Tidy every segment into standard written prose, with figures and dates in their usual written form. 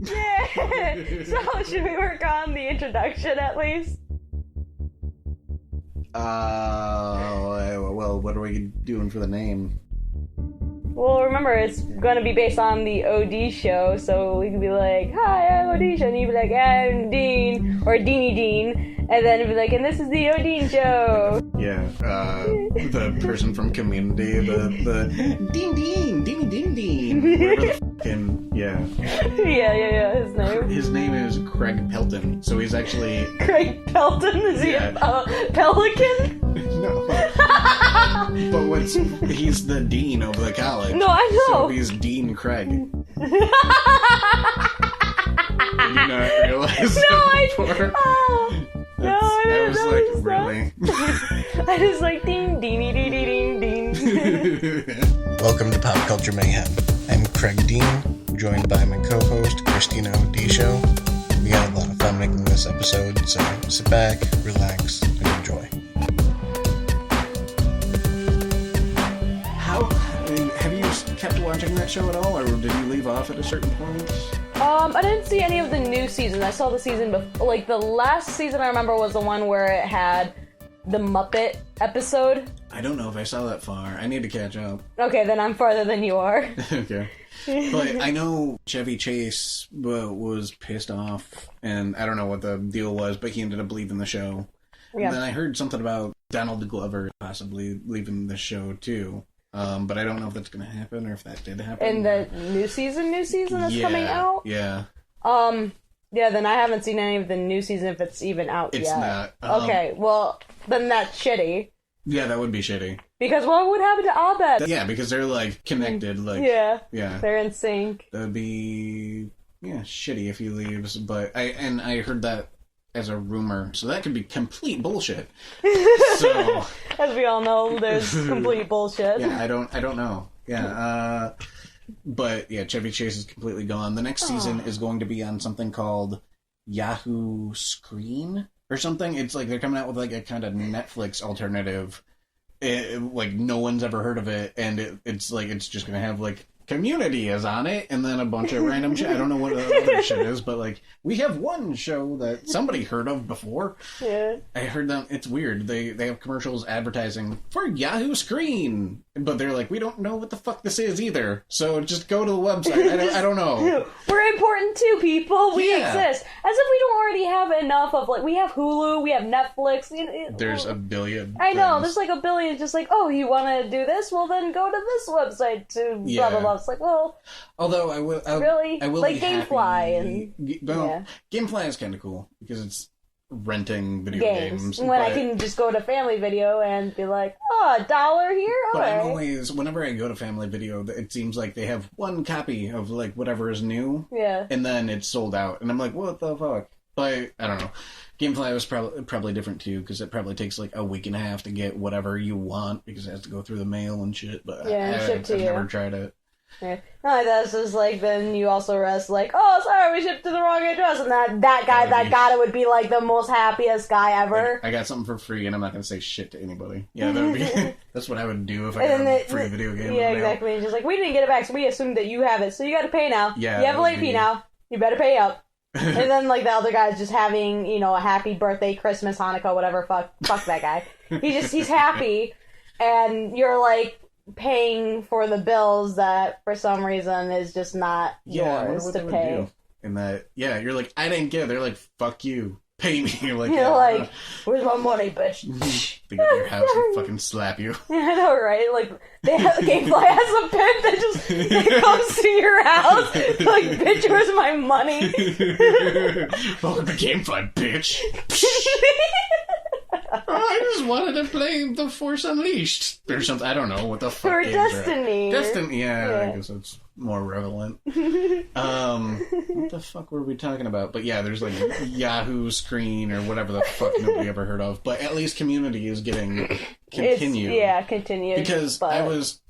Yeah! So, should we work on the introduction at least? Well, what are we doing for the name? Well, remember, it's gonna be based on the OD show, so we can be like, hi, I'm Odisha, and you'd be like, I'm Dean, or Deanie Dean, and then it'd be like, and this is the Odine show. Yeah, the person from Community, the Dean, whatever the fucking, yeah. Yeah, his name. His name is Craig Pelton, so he's actually... Craig Pelton? Is he a pelican? No. But he's the dean of the college. No, I know. So he's Dean Craig. Did you not realize that before? No, I didn't I was like, really? I was like, ding, ding, ding, ding, ding. Welcome to Pop Culture Mayhem. I'm Craig Dean, joined by my co-host, Christina Odisha. We had a lot of fun making this episode, so sit back, relax, and enjoy. Have you kept watching that show at all, or did you leave off at a certain point? I didn't see any of the new seasons. I saw the season before. Like, the last season I remember was the one where it had the Muppet episode. I don't know if I saw that far. I need to catch up. Okay, then I'm farther than you are. Okay. But I know Chevy Chase was pissed off, and I don't know what the deal was, but he ended up leaving the show. Yeah. And then I heard something about Donald Glover possibly leaving the show, too. But I don't know if that's going to happen or if that did happen. In the new season that's coming out? Yeah. Yeah, then I haven't seen any of the new season if it's even out yet. It's not. Okay, well, then that's shitty. Yeah, that would be shitty. Because what would happen to Abed? Yeah, because they're, like, connected. Like, yeah. They're in sync. That would be, shitty if he leaves. But I heard that as a rumor, so that could be complete bullshit. So, as we all know, there's complete bullshit. Yeah, I don't know. Yeah, but yeah, Chevy Chase is completely gone. The next season is going to be on something called Yahoo Screen or something. It's like they're coming out with like a kind of Netflix alternative. Like no one's ever heard of it, and it's like it's just gonna have like Community is on it, and then a bunch of random shit. I don't know what the other shit is, but like we have one show that somebody heard of before. Yeah, I heard them. It's weird. They have commercials advertising for Yahoo Screen, but they're like, we don't know what the fuck this is either. So just go to the website. I don't know. We're important too, people. We exist. As if we don't already have enough of like we have Hulu, we have Netflix. There's a billion. I know. There's like a billion. Just like, oh, you want to do this? Well, then go to this website to blah blah blah. It's like, well, although I will like GameFly and GameFly is kind of cool because it's renting video games. When I can just go to Family Video and be like, oh, $1 here. But I'm always, whenever I go to Family Video, it seems like they have one copy of like whatever is new. Yeah. And then it's sold out, and I'm like, what the fuck? But I don't know. GameFly was probably different too, because it probably takes like a week and a half to get whatever you want because it has to go through the mail and shit. But I've never tried it. Yeah. No, that's just like, then you also rest like, oh, sorry, we shipped to the wrong address, and that guy that got it would be like the most happiest guy ever. I got something for free, and I'm not going to say shit to anybody. Yeah, that would be, that's what I would do if I got a free video game. Yeah, exactly. It's just like, we didn't get it back, so we assumed that you have it, so you got to pay now. Yeah, you have a late fee now. You better pay up. And then like the other guy's just having, a happy birthday, Christmas, Hanukkah, whatever. Fuck that guy. He's happy, and you're like paying for the bills that for some reason is just not yours to pay. And that, you're like, I didn't get it. They're like, fuck you. Pay me. You're like, where's my money, bitch? They go to your house and fucking slap you. Yeah, I know, right? Like, GameFly has a pimp that comes to your house. Like, bitch, where's my money? Welcome to GameFly, bitch. I just wanted to play The Force Unleashed or something. I don't know what the fuck. Or Destiny. Destiny, yeah, I guess it's more relevant. What the fuck were we talking about? But yeah, there's like Yahoo Screen or whatever the fuck nobody ever heard of. But at least Community is getting continued. Continued. Because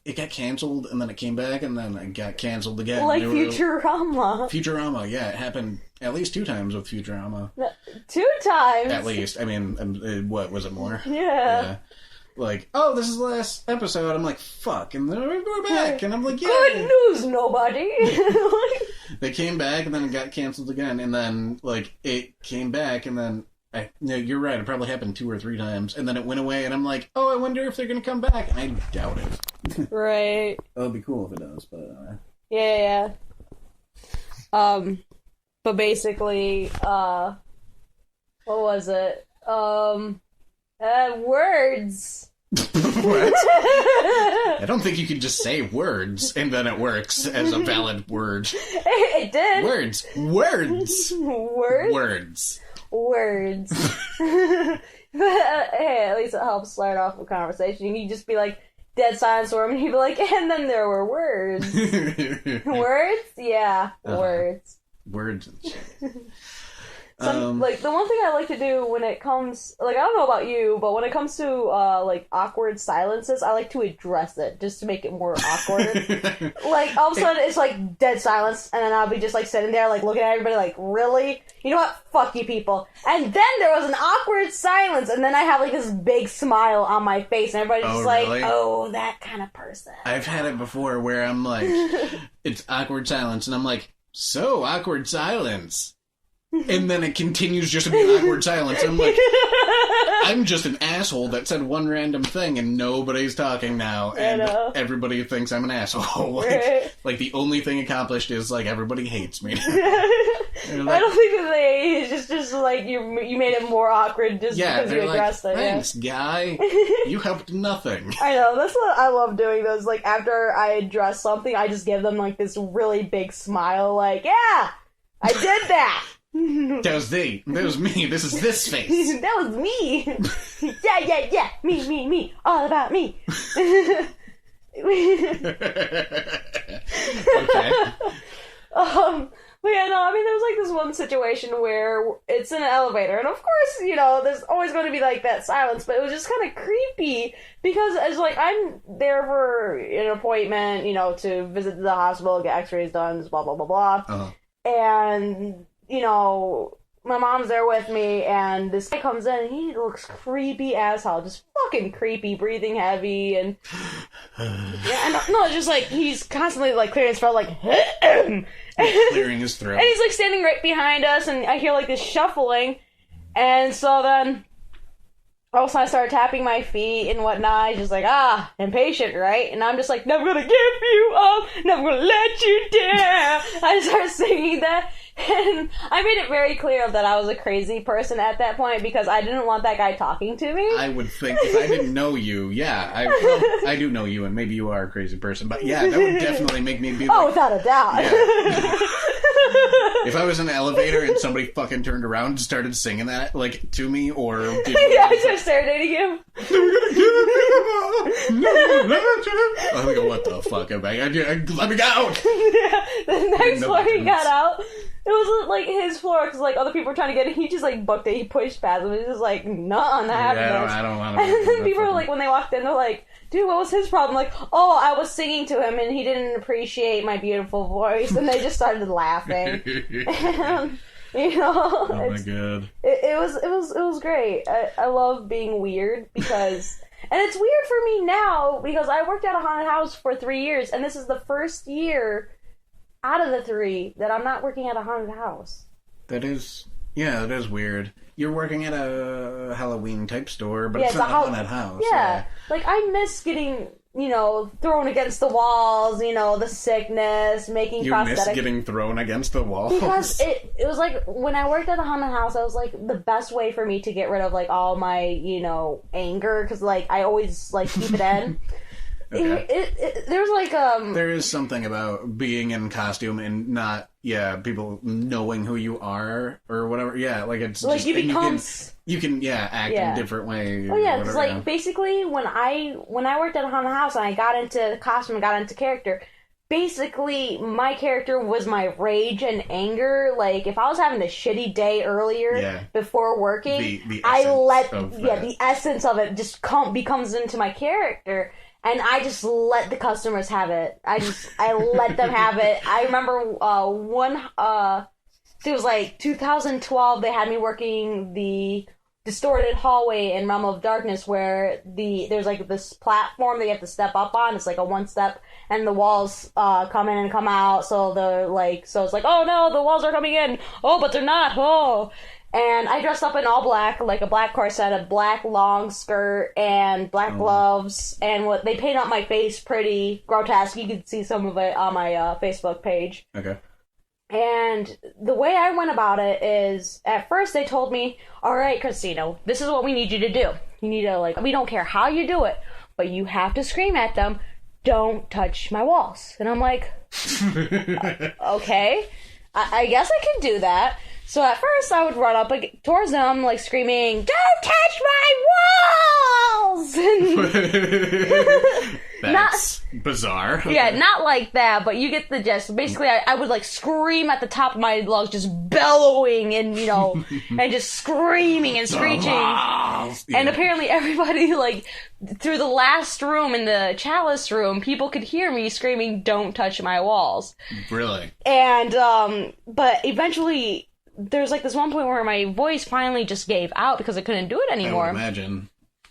it got canceled and then it came back and then it got canceled again. Like Futurama. Futurama, yeah, it happened at least 2 times with Futurama. 2 times? At least. I mean, what, was it more? Yeah. like, oh, this is the last episode. I'm like, fuck, and then we're back, and I'm like, yeah. Good news, nobody. They came back, and then it got canceled again, and then like it came back, and then you're right. It probably happened 2 or 3 times, and then it went away, and I'm like, oh, I wonder if they're gonna come back, and I doubt it. Right. It'll be cool if it does, but yeah. But basically, what was it? Words. What? I don't think you can just say words and then it works as a valid word. It did. Words. But hey, at least it helps start off a conversation. You just be like, dead silence or and he'd be like, and then there were words. Words? Yeah, words. Words and shit. Like, the one thing I like to do when it comes, like, I don't know about you, but when it comes to, like, awkward silences, I like to address it, just to make it more awkward. Like, all of a sudden, it's, like, dead silence, and then I'll be just, like, sitting there, like, looking at everybody, like, really? You know what? Fuck you people. And then there was an awkward silence, and then I have, like, this big smile on my face, and everybody's just like, really? oh, that kind of person. I've had it before where I'm like, it's awkward silence, and I'm like, so, awkward silence. And then it continues just to be awkward silence. I'm like, I'm just an asshole that said one random thing and nobody's talking now. And everybody thinks I'm an asshole. Like, the only thing accomplished is, like, everybody hates me. Like, I don't think that it's just like, you made it more awkward just because you addressed it. Thanks, guy. You helped nothing. I know, that's what I love doing, those, like, after I address something, I just give them, like, this really big smile, like, yeah, I did that. That was me. This is this face. That was me. Yeah. Me. All about me. Okay. But yeah, no, I mean, there was like this one situation where it's in an elevator, and of course, you know, there's always going to be like that silence, but it was just kind of creepy, because it's like, I'm there for an appointment, you know, to visit the hospital, get x-rays done, blah, blah, blah, blah. And, you know, my mom's there with me, and this guy comes in, and he looks creepy as hell, just fucking creepy, breathing heavy, and just like, he's constantly like clearing his throat, like, clearing his throat, and he's like standing right behind us, and I hear like this shuffling, and so then all of a sudden I start tapping my feet and whatnot. He's just like, impatient, right? And I'm just like, never gonna give you up, never gonna let you down. I start singing that, and I made it very clear that I was a crazy person at that point, because I didn't want that guy talking to me. I would think, if I didn't know you, I do know you, and maybe you are a crazy person, but yeah, that would definitely make me be like... Oh, without a doubt. Yeah. If I was in an elevator and somebody fucking turned around and started singing that, like, to me, or... I started serenading him. I'm like, what the fuck? Let me go out! Yeah, the next floor he got out, it was like his floor, because like other people were trying to get it. He just like booked it. He pushed past him. He was just like, not happening. I don't want to. And then people were like, when they walked in, they're like, dude, what was his problem? Like, oh, I was singing to him and he didn't appreciate my beautiful voice, and they just started laughing. And, you know, oh my god, it was great. I love being weird, because, and it's weird for me now because I worked at a haunted house for 3 years, and this is the first year out of the 3 that I'm not working at a haunted house. That is weird. You're working at a Halloween type store, but it's not a haunted house. Yeah, like I miss getting, you know, thrown against the walls, you know, the sickness, making prosthetics. You miss getting thrown against the walls? Because it was like, when I worked at the haunted house, I was like, the best way for me to get rid of, like, all my, you know, anger, because, like, I always, like, keep it in. Okay. There's like there is something about being in costume and not people knowing who you are or whatever. Yeah, like it's like just, you become you can act in a different way. Oh yeah, because like basically when I worked at a haunted house and I got into costume and got into character, basically my character was my rage and anger. Like if I was having a shitty day earlier before working, the essence of it just becomes into my character. And I just let the customers have it. I let them have it. I remember it was like 2012, they had me working the distorted hallway in Realm of Darkness where there's like this platform that you have to step up on. It's like a one step, and the walls come in and come out. So it's like, oh no, the walls are coming in. Oh, but they're not. Oh. And I dressed up in all black, like a black corset, a black long skirt, and black gloves. And they paint up my face pretty grotesque. You can see some of it on my Facebook page. Okay. And the way I went about it is, at first they told me, all right, Christina, this is what we need you to do. You need to, we don't care how you do it, but you have to scream at them, don't touch my walls. And I'm like, okay, I guess I can do that. So at first I would run up towards them, screaming, don't touch my walls! That's bizarre. Yeah, not like that, but you get the gist. Basically, I would, scream at the top of my lungs, just bellowing and, and just screaming and screeching. Yeah. And apparently everybody, through the last room in the chalice room, people could hear me screaming, don't touch my walls. Really? And, but eventually, there's this one point where my voice finally just gave out because I couldn't do it anymore. I would imagine.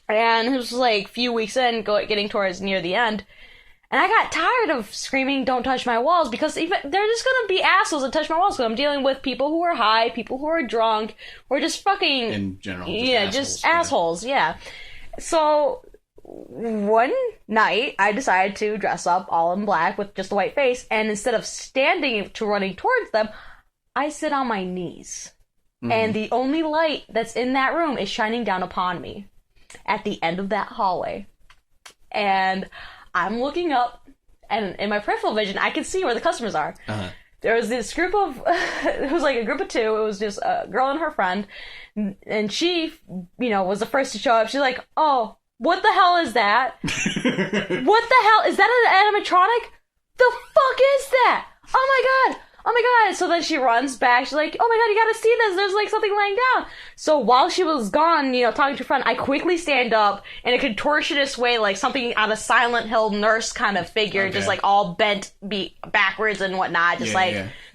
And it was a few weeks in, getting towards near the end. And I got tired of screaming, don't touch my walls, because they're just gonna be assholes that touch my walls. So I'm dealing with people who are high, people who are drunk, or just fucking... In general, just assholes, yeah. So, one night, I decided to dress up all in black with just a white face, and instead of standing to running towards them, I sit on my knees. Mm-hmm. And the only light that's in that room is shining down upon me at the end of that hallway. And I'm looking up, and in my peripheral vision, I can see where the customers are. Uh-huh. There was this group of, it was a group of two. It was just a girl and her friend. And she, was the first to show up. She's like, oh, what the hell is that? What the hell? Is that an animatronic? The fuck is that? Oh my god. Oh my god. So then she runs back. She's like, oh my god, you gotta see this. There's something laying down. So while she was gone, talking to her friend, I quickly stand up in a contortionist way, something out of Silent Hill nurse kind of figure, okay. Just all bent backwards and whatnot. Just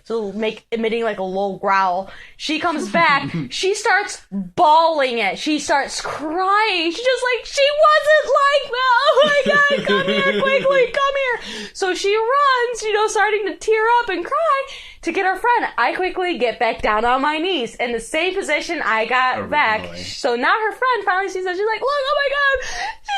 so emitting a low growl. She comes back. She starts bawling it. She starts crying. She just she wasn't like that. Oh my god, come here quickly, come here. So she runs, starting to tear up and cry to get her friend. I quickly get back down on my knees in the same position I got back. Boy. So now her friend finally sees that. She's like, look, oh my god, she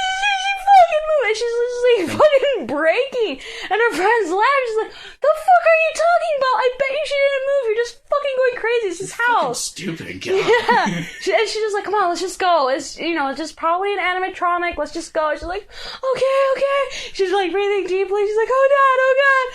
fucking moved. And she's just fucking breaking. And her friend's laughing. She's like, the fuck are you talking about? I bet you she didn't move. You're just fucking going crazy. It's his house. Stupid, God. Yeah. And she's just like, come on, let's just go. It's, it's just probably an animatronic. Let's just go. She's like, okay. She's breathing deeply. She's like, oh god.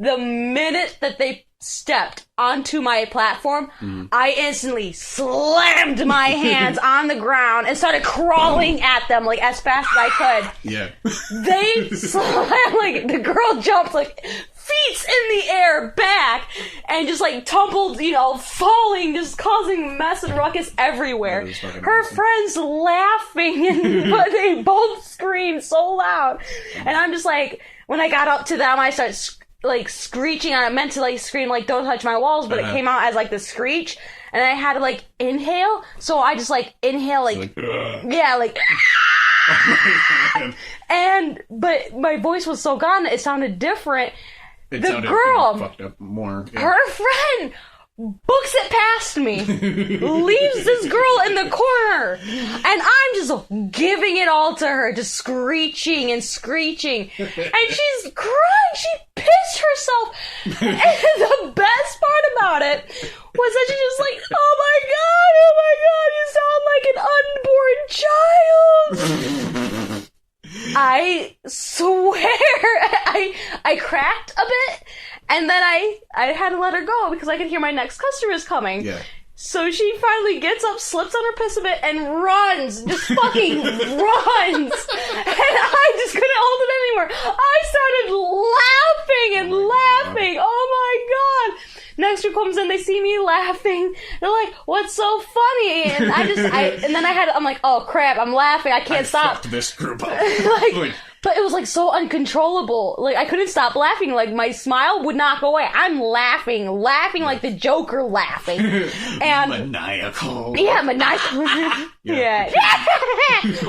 The minute that they stepped onto my platform, I instantly slammed my hands on the ground and started crawling at them as fast as I could. Yeah. They slammed, the girl jumped feet in the air back and just tumbled, falling, just causing mess and ruckus everywhere. Her friends laughing, but they both screamed so loud. And I'm just when I got up to them, I started screeching. I meant to scream don't touch my walls, but it came out as the screech, and I had to inhale, so I just inhale yeah, but my voice was so gone that it sounded different. The girl fucked up more. Yeah. Her friend books it past me, leaves this girl in the corner, and I'm just giving it all to her, just screeching and screeching, and she's crying. She pissed herself, and the best part about it was that she just oh my god, you sound like an unborn child. I swear, I cracked a bit, and then I had to let her go because I could hear my next customers coming. Yeah. So she finally gets up, slips on her piss a bit, and runs. Just fucking runs. And I just couldn't hold it anymore. I started laughing and laughing. Oh my god. Next group comes in, they see me laughing. They're like, what's so funny? And I'm like, oh crap, I'm laughing. I can't stop. Fucked this group up. But it was, like, so uncontrollable. Like, I couldn't stop laughing. Like, my smile would not go away. I'm laughing like the Joker laughing. And maniacal. Yeah, maniacal. Yeah.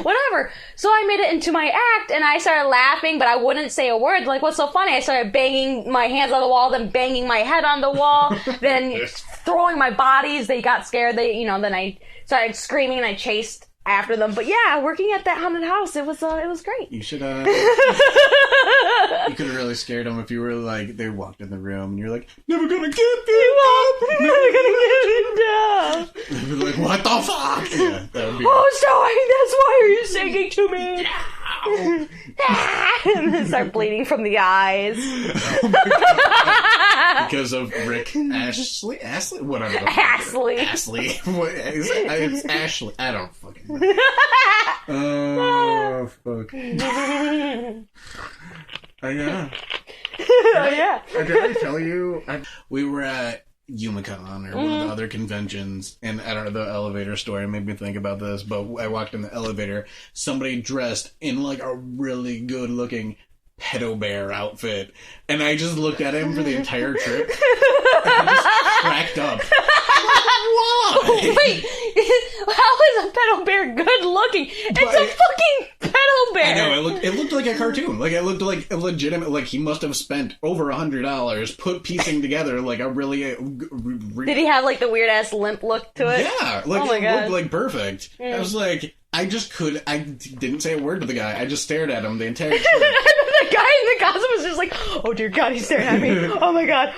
Whatever. So I made it into my act, and I started laughing, but I wouldn't say a word. Like, what's so funny? I started banging my hands on the wall, then banging my head on the wall, then throwing my bodies. They got scared. Then I started screaming, and I chased after them. But yeah, working at that haunted house, it was great. You should you could have really scared them if you were like, they walked in the room and you're like, never gonna get you up, never gonna get you down. They'd be like, what the fuck? Yeah, that would be that's why are you singing to me? And then start bleeding from the eyes. Oh my God. Because of Rick Ashley? Whatever. Ashley. What is it? It's Ashley. I don't fucking know. Oh, fuck. Yeah. Did I tell you? We were at Yumicon or one of the other conventions, and I don't know, the elevator story made me think about this, but I walked in the elevator, somebody dressed in like a really good looking pedo bear outfit, and I just looked at him for the entire trip and I just cracked up. Why? Wait, how is a pedo bear good looking? It's a fucking pedo bear. I know, it looked like a cartoon. Like, it looked like a legitimate, like he must have spent over $100 piecing together like a really... Did he have like the weird ass limp look to it? Yeah, like it looked like perfect. I was like, I didn't say a word to the guy. I just stared at him the entire trip. The guy in the costume was just like, oh dear God, he's staring at me. Oh my God,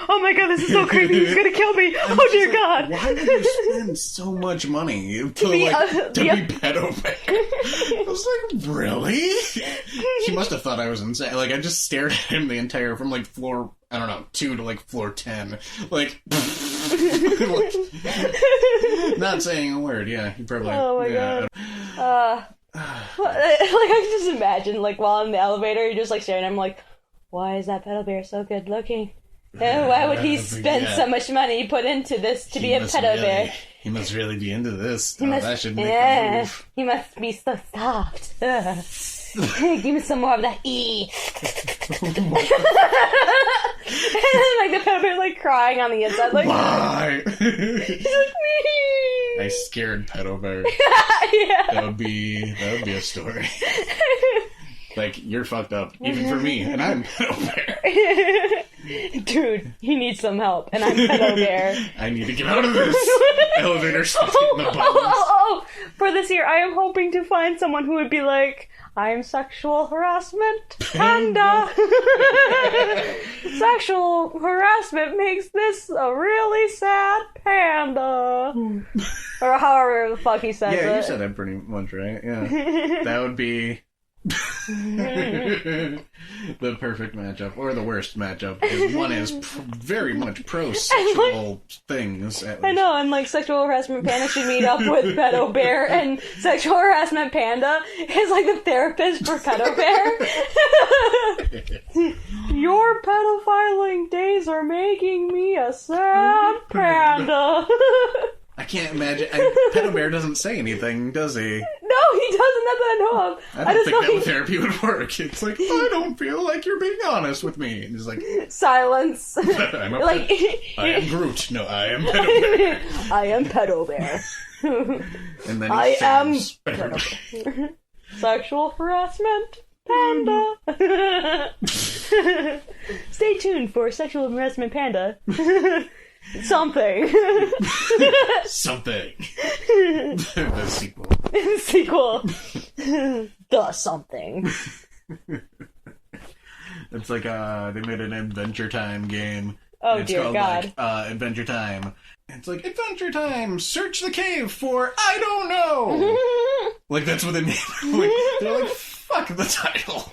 this is so creepy. He's gonna kill me. Oh dear God. Why would you spend so much money to be pedo bear? I was like, really? He must have thought I was insane. Like, I just stared at him the entire, from like floor, I don't know, 2 to like floor 10. Like, not saying a word. Yeah, he probably. Oh my God. Like, I can just imagine, like, while I'm in the elevator, you're just, like, staring at him, like, why is that pedo bear so good looking? And why would he spend so much money put into this to be a pedo bear? He must really be into this. That should make him move. He must be so soft. Give me some more of that E. And then, like, the pedo bear's, like, crying on the inside, like, why? He's like, I scared pedo bear. Yeah. That would be a story. Like, you're fucked up, even for me, and I'm pedo bear. Dude, he needs some help, and I'm pedo bear. I need to get out of this elevator. For this year, I am hoping to find someone who would be like, I'm sexual harassment panda. Sexual harassment makes this a really sad panda. Or however the fuck he says it. Yeah, you said that pretty much right. Yeah. That would be the perfect matchup, or the worst matchup, because one is very much pro-sexual things. At least. I know, and like sexual harassment panda should meet up with pedo bear, and sexual harassment panda is like the therapist for pedo bear. Your pedophiling days are making me a sad panda. I can't imagine. Pedo Bear doesn't say anything, does he? No, he doesn't. Not that I know of. I don't think that therapy would work. It's like, I don't feel like you're being honest with me. And he's like, silence. I am Groot. No, I am Pedo Bear. I am Pedo Bear. And then I am Pedo Bear. Sexual harassment panda. Stay tuned for sexual harassment panda. Something. Something. The sequel. The something. It's like they made an Adventure Time game. Oh it's dear called, God. Like, Adventure Time. It's like, Adventure Time, search the cave for I don't know. Like, that's what they mean. Like, they're like, fuck the title.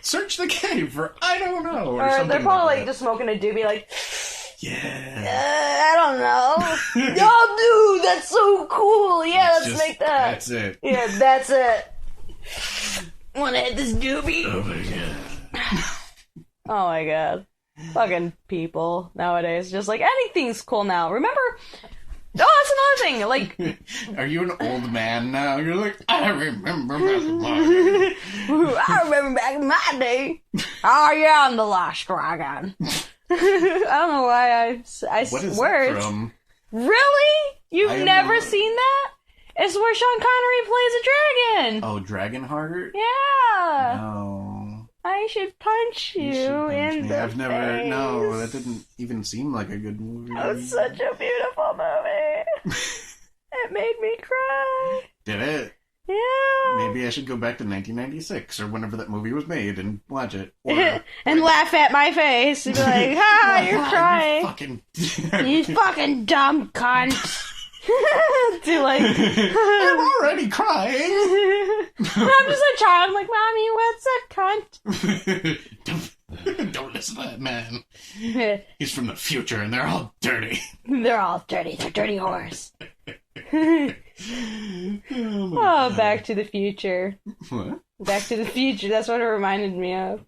Search the cave for I don't know. Or something they're probably like just smoking a doobie like, yeah. I don't know. Yo, dude, that's so cool. Yeah, let's make that. That's it. Yeah, that's it. Wanna hit this doobie? Oh my God. Oh my God. Fucking people nowadays. Just like, anything's cool now. Remember? Oh, that's another thing. Like, are you an old man now? You're like, I remember back in my day. I remember back in my day. Oh yeah, I'm the Last Dragon. I don't know why I What is swear. that from? Really? You've never seen that? It's where Sean Connery plays a dragon. Oh, Dragonheart? Yeah. No. I should punch you in the I've never. face. No, that didn't even seem like a good movie. It was such a beautiful movie. It made me cry. Did it? Yeah. Maybe I should go back to 1996 or whenever that movie was made and watch it. Or, and laugh at my face and be like, ha, you're crying. You fucking dumb cunt. To like, I'm already crying. I'm just a child. I'm like, Mommy, what's a cunt? Don't listen to that man. He's from the future and they're all dirty. They're all dirty. They're dirty whores. Oh, Back to the Future. What? Back to the Future. That's what it reminded me of.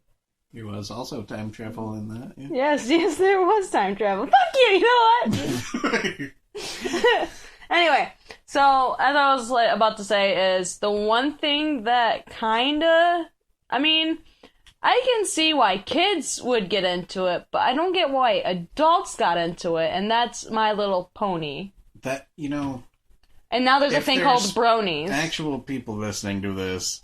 There was also time travel in that. Yeah. Yes, there was time travel. Fuck you, you know what? Anyway, so as I was about to say is the one thing that kinda, I mean, I can see why kids would get into it, but I don't get why adults got into it, and that's My Little Pony. That, you know... And now there's a thing called bronies. Actual people listening to this,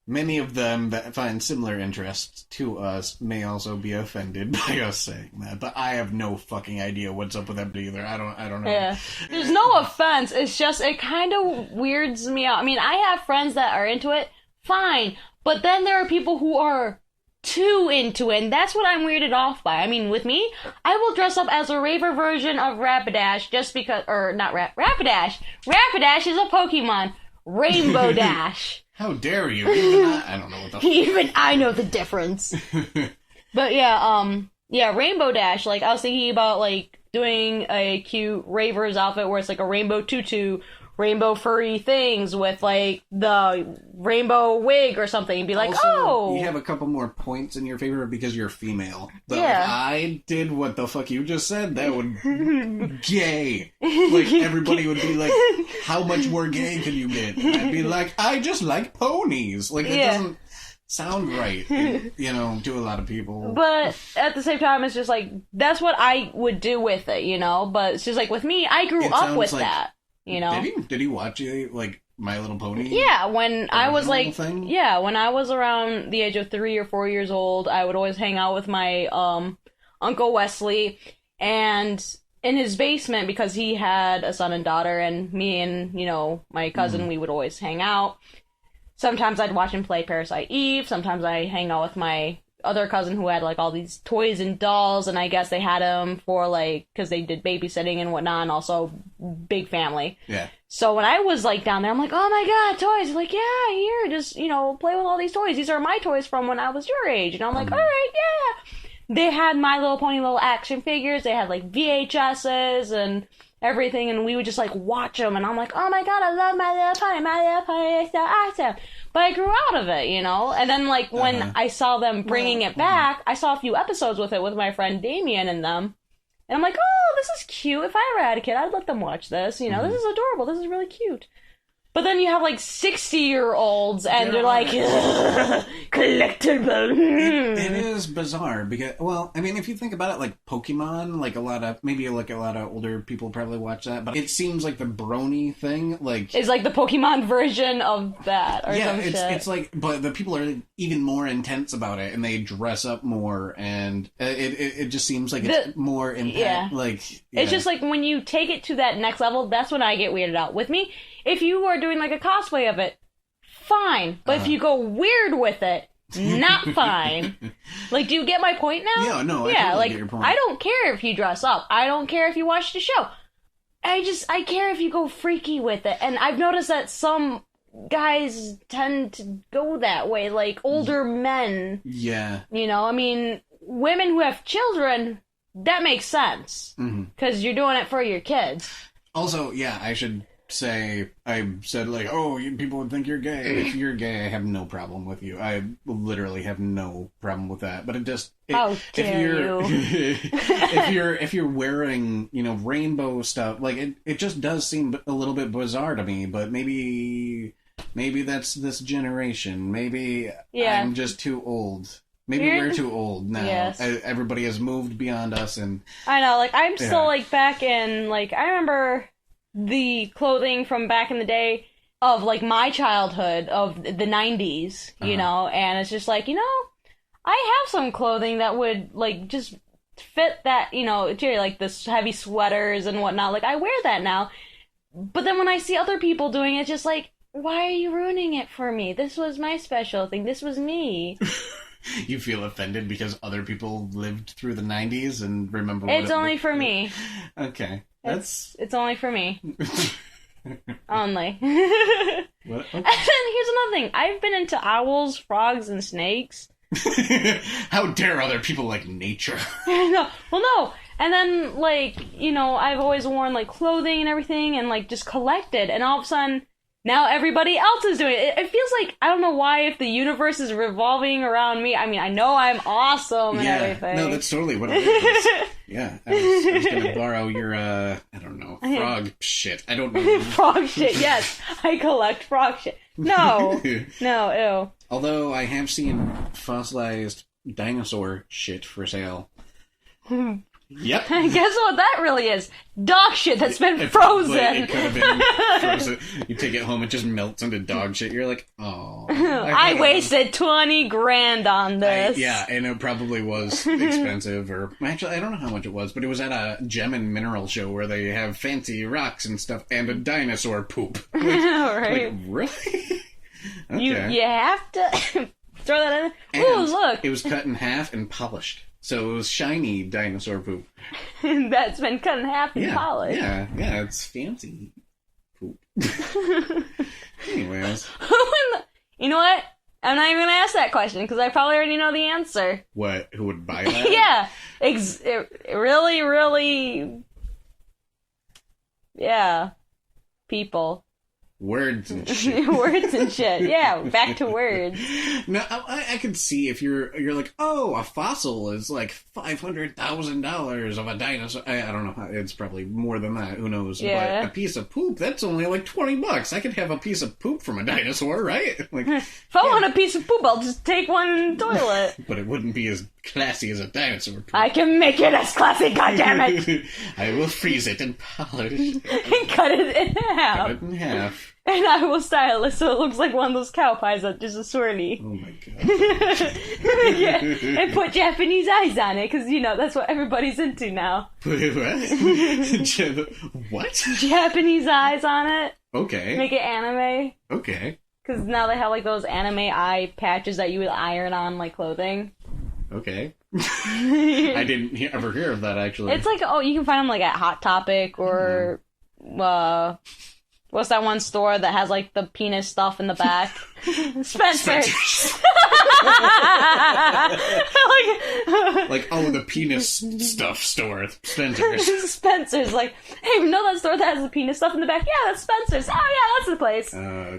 many of them that find similar interests to us may also be offended by us saying that, but I have no fucking idea what's up with that either. I don't know. Yeah. There's no offense, it's just, it kind of weirds me out. I mean, I have friends that are into it, fine, but then there are people who are too into it, and that's what I'm weirded off by. I mean, with me, I will dress up as a raver version of Rapidash just because, or not Rapidash. Rapidash is a Pokemon. Rainbow Dash. How dare you? Even I don't know what the fuck. Even I know the difference. But yeah, Rainbow Dash, like, I was thinking about, like, doing a cute Raver's outfit where it's like a rainbow tutu, rainbow furry things with, like, the rainbow wig or something, and be like, also, oh! You have a couple more points in your favor because you're female. But yeah. if I did what the fuck you just said, that would... gay. Like, everybody would be like, how much more gay can you get? And I'd be like, I just like ponies. Like, it doesn't sound right, you know, to a lot of people. But at the same time, it's just like, that's what I would do with it, you know? But it's just like, with me, I grew up with that. You know? Did he watch like My Little Pony? Yeah, when I was like, thing? yeah, when I was around the age of 3 or 4 years old, I would always hang out with my Uncle Wesley, and in his basement, because he had a son and daughter, and me and, you know, my cousin, we would always hang out. Sometimes I'd watch him play Parasite Eve, sometimes I hang out with my other cousin who had, like, all these toys and dolls, and I guess they had them for, like, because they did babysitting and whatnot, and also big family. Yeah. So when I was, like, down there, I'm like, oh my god, toys! They're like, yeah, here, just, you know, play with all these toys. These are my toys from when I was your age. And I'm like, alright, yeah! They had My Little Pony little action figures, they had, like, VHSs and everything, and we would just, like, watch them, and I'm like, oh my god, I love My Little Pony, it's so awesome! But I grew out of it, you know? And then, like, when I saw them bringing it back, I saw a few episodes with it with my friend Damien and them. And I'm like, oh, this is cute. If I ever had a kid, I'd let them watch this. You know, this is adorable. This is really cute. But then you have, like, 60-year-olds, and they're like, collectible. It is bizarre, because, well, I mean, if you think about it, like, Pokemon, like, maybe a lot of older people probably watch that, but it seems like the brony thing, like... It's like the Pokemon version of that, or some shit. It's like, but the people are even more intense about it, and they dress up more, and it just seems like it's more intense. Yeah. Like, It's just like, when you take it to that next level, that's when I get weirded out. With me, if you are doing, like, a cosplay of it, fine. But if you go weird with it, not fine. Like, do you get my point now? Yeah, no, I yeah, totally like, get your point. I don't care if you dress up. I don't care if you watch the show. I care if you go freaky with it. And I've noticed that some guys tend to go that way, like older men. Yeah. You know, I mean, women who have children, that makes sense. Because you're doing it for your kids. Also, yeah, I should say I said like, oh, people would think you're gay. If you're gay, I have no problem with you. I literally have no problem with that. But how dare you? if you're wearing, you know, rainbow stuff, like it just does seem a little bit bizarre to me. But maybe that's this generation. Maybe I'm just too old. Maybe we're too old now. Yes. Everybody has moved beyond us, and I know. Like I'm still like back in like I remember the clothing from back in the day of like my childhood of the 90s, you know, and it's just like, you know, I have some clothing that would like just fit that, you know, like this heavy sweaters and whatnot. Like I wear that now, but then when I see other people doing it, it's just like, why are you ruining it for me? This was my special thing. This was me. You feel offended because other people lived through the 90s and remember what it's only for me. Okay. It's only for me. Only. What? Okay. And then here's another thing. I've been into owls, frogs, and snakes. How dare other people like nature? No. Well, no. And then, like, you know, I've always worn, like, clothing and everything and, like, just collected. And all of a sudden, now everybody else is doing it. It feels like, I don't know why, if the universe is revolving around me. I mean, I know I'm awesome and everything. No, that's totally what it is. Yeah, I was going to borrow your, I don't know, frog shit. I don't know. Frog shit, yes. I collect frog shit. No. No, ew. Although I have seen fossilized dinosaur shit for sale. Yep. Guess what that really is? Dog shit that's been frozen. It could have been frozen. You take it home, it just melts into dog shit. You're like, oh. I wasted $20,000 on this. Yeah, and it probably was expensive. Or actually, I don't know how much it was, but it was at a gem and mineral show where they have fancy rocks and stuff and a dinosaur poop. Like, right. Like, really? Okay. You have to throw that in. Ooh, look. It was cut in half and polished. So it was shiny dinosaur poop. That's been cut in half and polished. Yeah, it's fancy poop. Anyways. You know what? I'm not even going to ask that question because I probably already know the answer. What? Who would buy that? Yeah. Really, really... Yeah. People. Words and shit. Words and shit. Yeah, back to words. No, I could see if you're like, oh, a fossil is like $500,000 of a dinosaur. I don't know. It's probably more than that. Who knows? Yeah. But a piece of poop, that's only like $20. I could have a piece of poop from a dinosaur, right? Like, if I want a piece of poop, I'll just take one in the toilet. But it wouldn't be as classy as a dinosaur poop. I can make it as classy, goddammit! I will freeze it and polish it. And cut it in half. Cut it in half. And I will style it so it looks like one of those cow pies that just a swirly. Oh my god. Yeah, and put Japanese eyes on it, because, you know, that's what everybody's into now. What? What? Japanese eyes on it. Okay. Make it anime. Okay. Because now they have, like, those anime eye patches that you would iron on, like, clothing. Okay. I didn't ever hear of that, actually. It's like, you can find them, like, at Hot Topic, or, what's that one store that has, like, the penis stuff in the back? Spencer's. Like, the penis stuff store. Spencer's. Spencer's. Like, hey, you know that store that has the penis stuff in the back? Yeah, that's Spencer's. Oh, yeah, that's the place.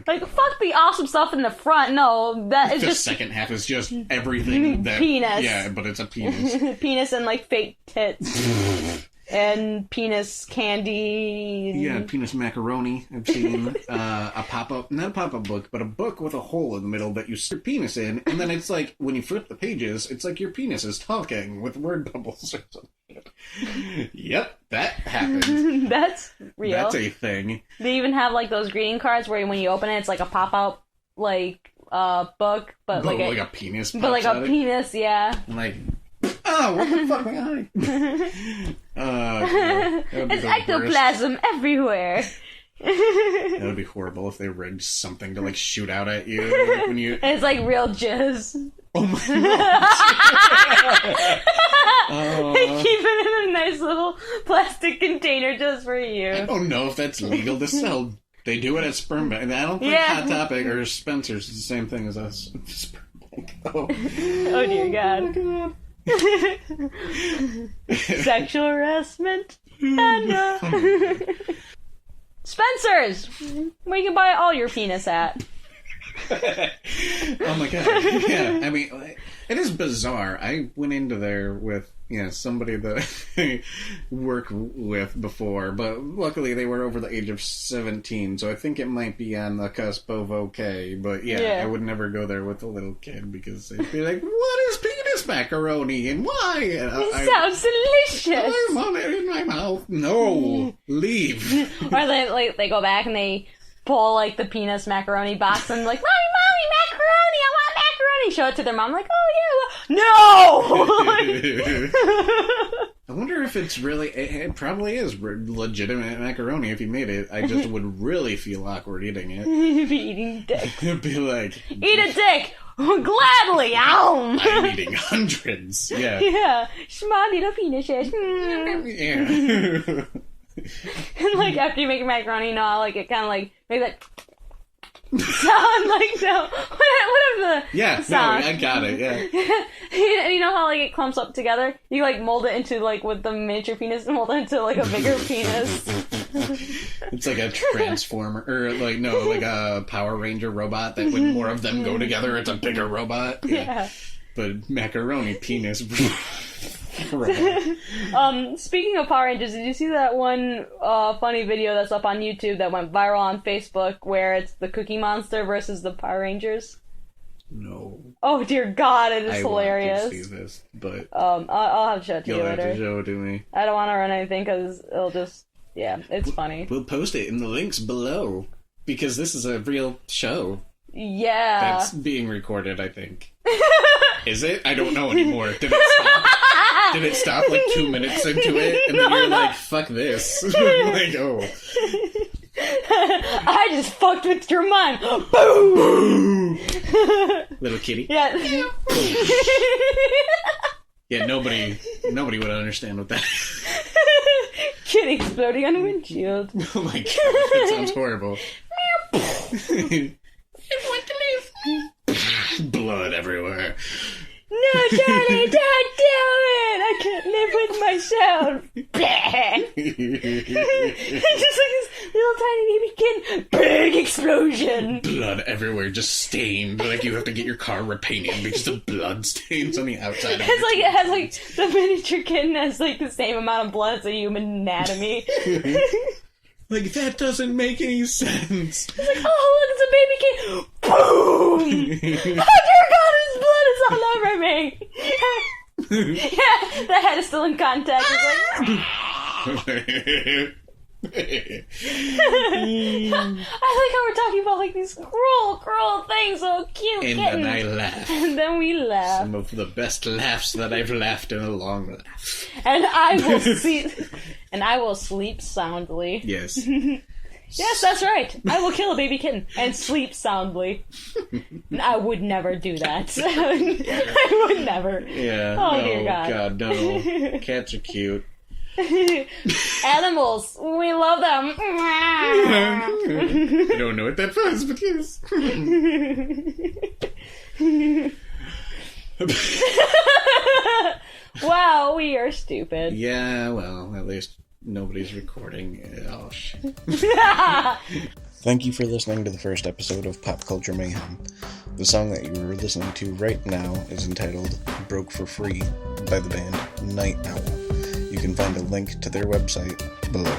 Like, fuck the awesome stuff in the front. No, that is the just... The second half is just everything that... Penis. Yeah, but it's a penis. Penis and, like, fake tits. And penis candy. Yeah, penis macaroni. I've seen a pop-up, not a pop-up book, but a book with a hole in the middle that you stick your penis in, and then it's like, when you flip the pages, it's like your penis is talking with word bubbles or something. Yep, that happened. That's real. That's a thing. They even have, like, those greeting cards where when you open it, it's like a pop-out, like, book, but like a penis. But like a penis, yeah. Like, oh, what the fuck, my eye? It's ectoplasm everywhere. That would be horrible if they rigged something to, like, shoot out at you like, when you... And it's like real jizz. Oh my god. They keep it in a nice little plastic container just for you. I don't know if that's legal to sell. They do it at Sperm Bank. And I don't think Hot Topic or Spencer's is the same thing as us. Sperm Bank. Oh dear god. Oh my god. Sexual harassment. And, Spencer's! Where you can buy all your penis at. Oh my god. Yeah, I mean, it is bizarre. I went into there with, somebody that I worked with before, but luckily they were over the age of 17, so I think it might be on the cusp of okay, but I would never go there with a little kid because they'd be like, what is penis macaroni and why? And it sounds delicious! I want it in my mouth. No! Leave! Or they go back and they pull, like, the penis macaroni box and like, Mommy, macaroni! I want macaroni! Show it to their mom, like, oh yeah, no! I wonder if it's really, it probably is legitimate macaroni if you made it. I just would really feel awkward eating it. You'd be eating dick. It'd be like, eat a dick! Gladly! Ow! I'm eating hundreds. Yeah. Yeah. Small little penises. Yeah. And like after you make your macaroni, like it kind of like makes that sound like no. Whatever the sound. No, I got it. Yeah. And you know how like it clumps up together? You like mold it into like with the miniature penis and mold it into like a bigger penis. It's like a transformer or like a Power Ranger robot that when more of them go together, it's a bigger robot. Yeah. But macaroni penis. Speaking of Power Rangers, did you see that one funny video that's up on YouTube that went viral on Facebook where it's the Cookie Monster versus the Power Rangers? No. Oh dear God, it is hilarious. I want to see this, but I'll have to show it to you later. You'll have to show it to me. I don't want to run anything because it'll just it's funny. We'll post it in the links below because this is a real show. Yeah. That's being recorded, I think. Is it? I don't know anymore. Did it stop? Did it stop like 2 minutes into it? And then you're like, fuck this. Like, oh. I just fucked with your mind. Boom! Little kitty. Yeah. Yeah, nobody would understand what that is. Kitty exploding on a windshield. Oh my god, that sounds horrible. Blood everywhere. No, Charlie, don't do it! I can't live with myself. Just like this little tiny baby kid. Big explosion. Blood everywhere, just stained. Like you have to get your car repainted because the blood stains on the outside. It has like the miniature kitten has like the same amount of blood as a human anatomy. Like, that doesn't make any sense. It's like, oh, look, it's a baby kid. Boom! Oh, dear God, his blood is all over me. Yeah, the head is still in contact. It's like... I like how we're talking about, like, these cruel things, so cute and kittens. then I laugh. And then we laugh. Some of the best laughs that I've laughed in a long laugh. And I will sleep soundly. Yes. Yes, that's right. I will kill a baby kitten and sleep soundly. I would never do that. I would never. Yeah. Oh, dear God. God, no. Cats are cute. Animals, we love them. I don't know what that was, but yes. Wow, we are stupid. Yeah, well, at least nobody's recording. Oh, shit. Thank you for listening to the first episode of Pop Culture Mayhem. The song that you are listening to right now is entitled Broke for Free by the band Night Owl. You can find a link to their website below.